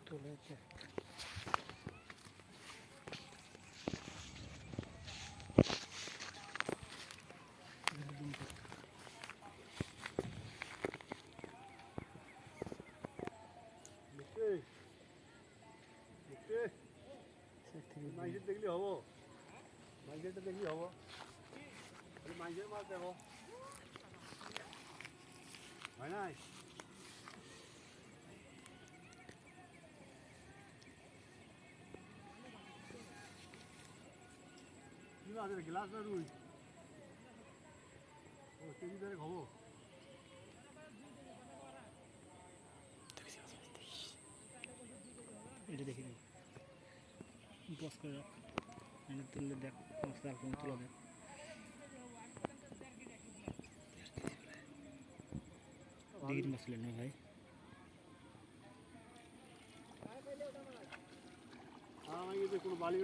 তুলেছে মাইজের দেখলে হবো, মাইজেরটা দেখলে হবো, মাইজের মাছ দেখো হয় নাই। কি মাছ গ্লাস না রুই? ও কেজি ধরে খাবো। এটা দেখি বস করে রাখ, তুললে দেখ মাছটা আর তুলে দেখ। ডিগ্রি মাছ না ভাই, কোনো বালি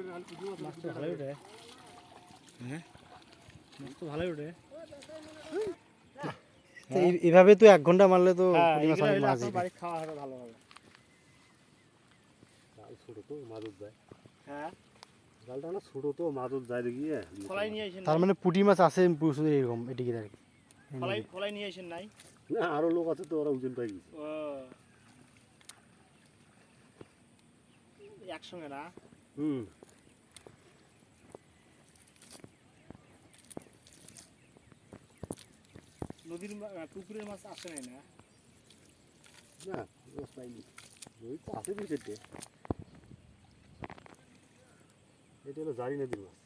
মাছ তো ভালোই ওঠে। হ্যাঁ মাছ তো ভালোই ওঠে। এভাবে তো 1 ঘন্টা মারলে তো বাড়ি খাওয়া হবে ভালো হবে। ছোট তো মাদুর যায়, হ্যাঁ জালটা না ছোট তো মাদুর যায় দেখি। ফলাই নিয়ে আসেন, তার মানে পুঁটি মাছ আছে প্রচুর এরকম এদিকে আর কি। ফলাই নিয়ে আসেন নাই না আরো লোক আছে তো ওরা ওজন পাই গেছে। ও একসঙ্গে না। নদীর পুকুরের মাছ আসে নাই না? না মাছ পাইনি, ওই তো আছে দুই চারটে। এটা হলো জারি নদীর মাছ।